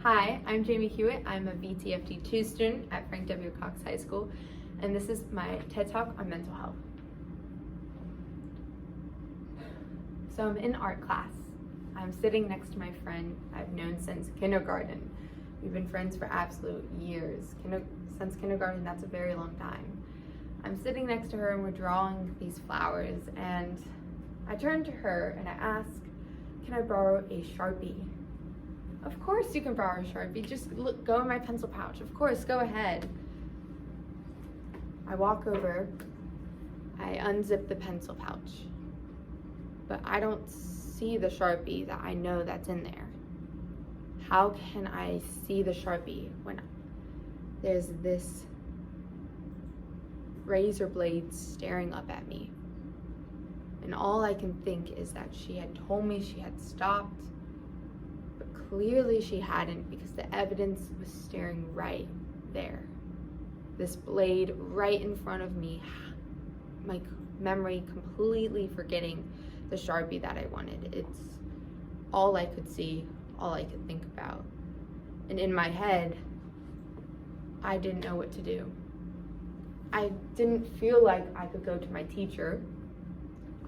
Hi, I'm Jamie Hewett. I'm a VTFT 2 student at Frank W. Cox High School, and this is my TED Talk on mental health. So I'm in art class. I'm sitting next to my friend I've known since kindergarten. We've been friends for absolute years. Since kindergarten, that's a very long time. I'm sitting next to her and we're drawing these flowers, and I turn to her and I ask, can I borrow a Sharpie? Of course you can borrow a Sharpie, just go in my pencil pouch. Of course, go ahead. I walk over, I unzip the pencil pouch, but I don't see the Sharpie that I know that's in there. How can I see the Sharpie when there's this razor blade staring up at me? And all I can think is that she had told me she had stopped, but clearly she hadn't, because the evidence was staring right there. This blade right in front of me, my memory completely forgetting the Sharpie that I wanted. It's all I could see, all I could think about. And in my head, I didn't know what to do. I didn't feel like I could go to my teacher.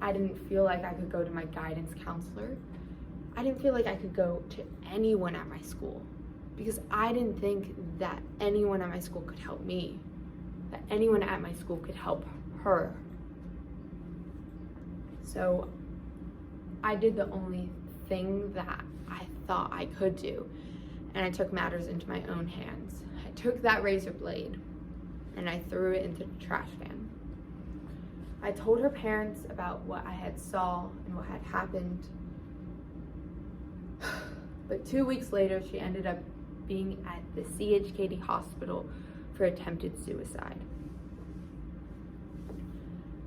I didn't feel like I could go to my guidance counselor. I didn't feel like I could go to anyone at my school, because I didn't think that anyone at my school could help me, that anyone at my school could help her. So I did the only thing that I thought I could do, and I took matters into my own hands. I took that razor blade and I threw it into the trash can. I told her parents about what I had saw and what had happened. But 2 weeks later, she ended up being at the CHKD hospital for attempted suicide.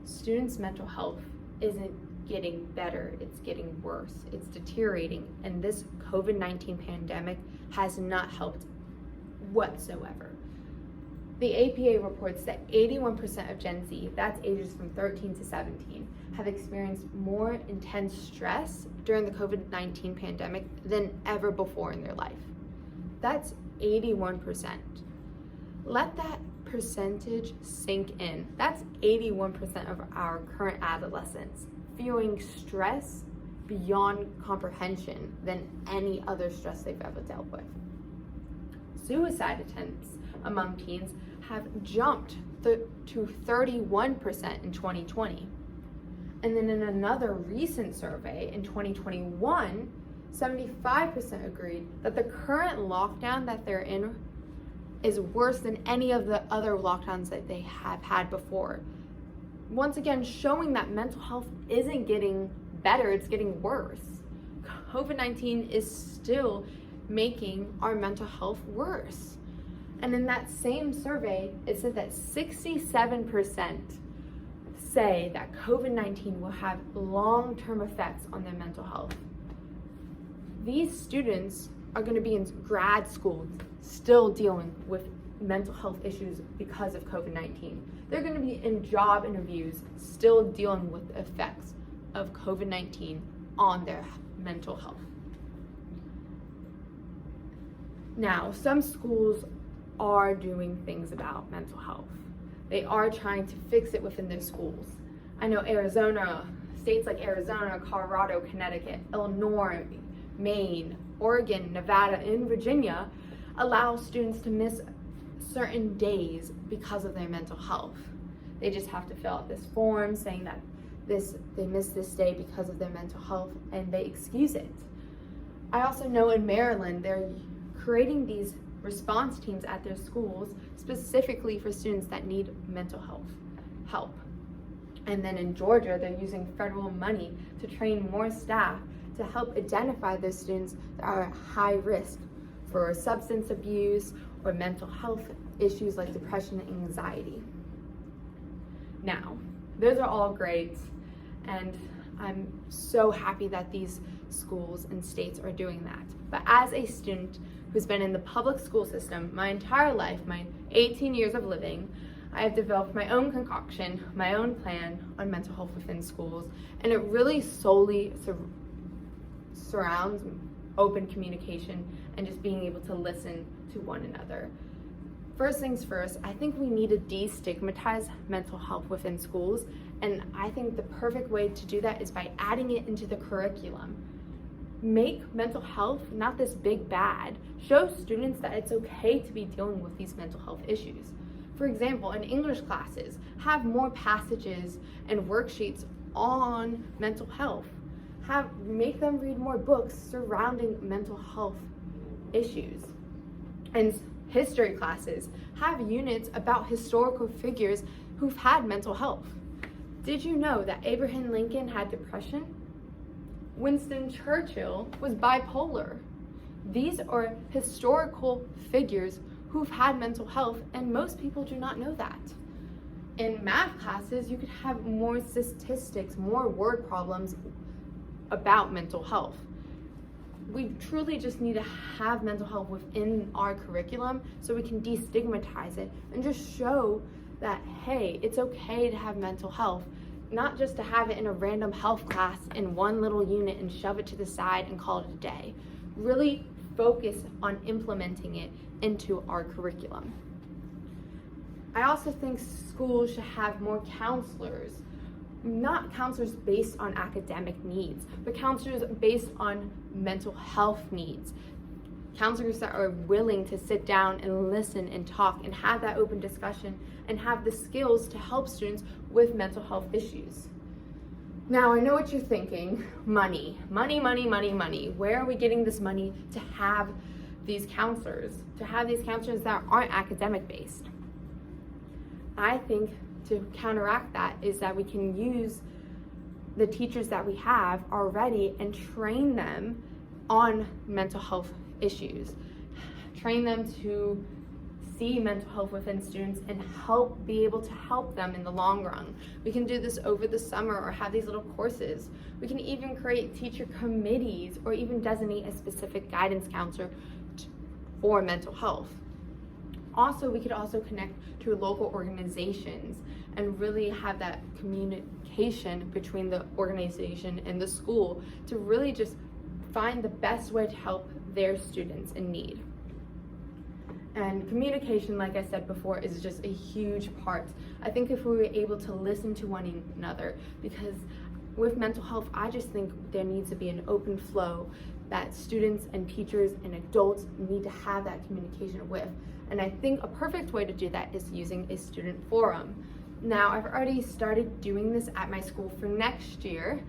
Students' mental health isn't getting better, it's getting worse. It's deteriorating, and this COVID-19 pandemic has not helped whatsoever. The APA reports that 81% of Gen Z, that's ages from 13 to 17, have experienced more intense stress during the COVID-19 pandemic than ever before in their life. That's 81%. Let that percentage sink in. That's 81% of our current adolescents feeling stress beyond comprehension than any other stress they've ever dealt with. Suicide attempts among teens have jumped to 31% in 2020. And then in another recent survey in 2021, 75% agreed that the current lockdown that they're in is worse than any of the other lockdowns that they have had before. Once again, showing that mental health isn't getting better, it's getting worse. COVID-19 is still making our mental health worse. And in that same survey, it said that 67% say that COVID-19 will have long-term effects on their mental health. These students are going to be in grad school still dealing with mental health issues because of COVID-19. They're going to be in job interviews still dealing with the effects of COVID-19 on their mental health. Now, some schools are doing things about mental health. They are trying to fix it within their schools. I know states like Arizona, Colorado, Connecticut, Illinois, Maine, Oregon, Nevada, and Virginia allow students to miss certain days because of their mental health. They just have to fill out this form saying that they missed this day because of their mental health, and they excuse it. I also know in Maryland, they're creating these response teams at their schools specifically for students that need mental health help. And then in Georgia, they're using federal money to train more staff to help identify those students that are at high risk for substance abuse or mental health issues like depression and anxiety. Now, those are all great, and I'm so happy that these schools and states are doing that. But as a student who's been in the public school system my entire life, my 18 years of living, I have developed my own concoction, my own plan on mental health within schools, and it really solely surrounds open communication and just being able to listen to one another. First things first, I think we need to destigmatize mental health within schools, and I think the perfect way to do that is by adding it into the curriculum. Make mental health not this big bad. Show students that it's okay to be dealing with these mental health issues. For example, in English classes, have more passages and worksheets on mental health. Make them read more books surrounding mental health issues. In history classes, have units about historical figures who've had mental health. Did you know that Abraham Lincoln had depression? Winston Churchill was bipolar. These are historical figures who've had mental health, and most people do not know that. In math classes, you could have more statistics, more word problems about mental health. We truly just need to have mental health within our curriculum so we can destigmatize it and just show that, hey, it's okay to have mental health, not just to have it in a random health class in one little unit and shove it to the side and call it a day. Really focus on implementing it into our curriculum. I also think schools should have more counselors, not counselors based on academic needs, but counselors based on mental health needs. Counselors that are willing to sit down and listen and talk and have that open discussion and have the skills to help students with mental health issues. Now, I know what you're thinking, money. Where are we getting this money to have these counselors that aren't academic based? I think to counteract that is that we can use the teachers that we have already and train them on mental health issues. Train them to see mental health within students and be able to help them in the long run. We can do this over the summer or have these little courses. We can even create teacher committees or even designate a specific guidance counselor for mental health. Also, we could also connect to local organizations and really have that communication between the organization and the school to really just find the best way to help their students in need. And communication, like I said before, is just a huge part. I think if we were able to listen to one another, because with mental health, I just think there needs to be an open flow that students and teachers and adults need to have that communication with. And I think a perfect way to do that is using a student forum. Now, I've already started doing this at my school for next year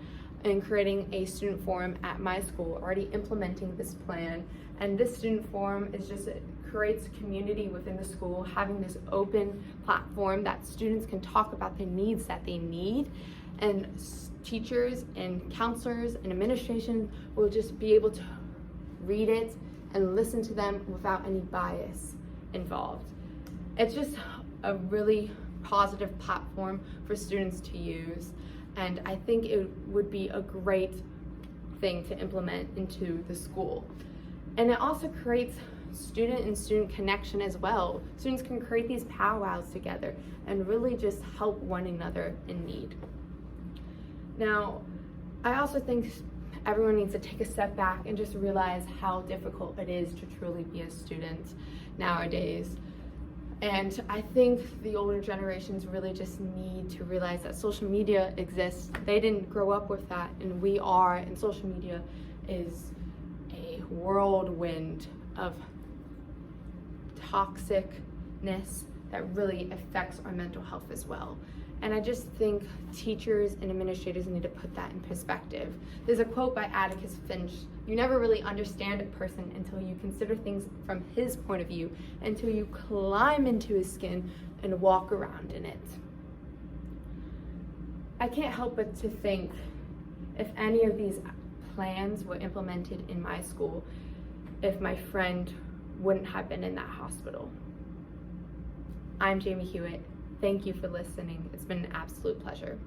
and creating a student forum at my school, already implementing this plan. And this student forum is just, it creates community within the school, having this open platform that students can talk about the needs that they need, and teachers and counselors and administration will just be able to read it and listen to them without any bias involved. It's just a really positive platform for students to use, and I think it would be a great thing to implement into the school. And it also creates student and student connection as well. Students can create these powwows together and really just help one another in need. Now, I also think everyone needs to take a step back and just realize how difficult it is to truly be a student nowadays. And I think the older generations really just need to realize that social media exists. They didn't grow up with that, and we are, and social media is a whirlwind of toxicness that really affects our mental health as well. And I just think teachers and administrators need to put that in perspective. There's a quote by Atticus Finch: "You never really understand a person until you consider things from his point of view, until you climb into his skin and walk around in it." I can't help but to think, if any of these plans were implemented in my school, if my friend wouldn't have been in that hospital. I'm Jamie Hewett. Thank you for listening. It's been an absolute pleasure.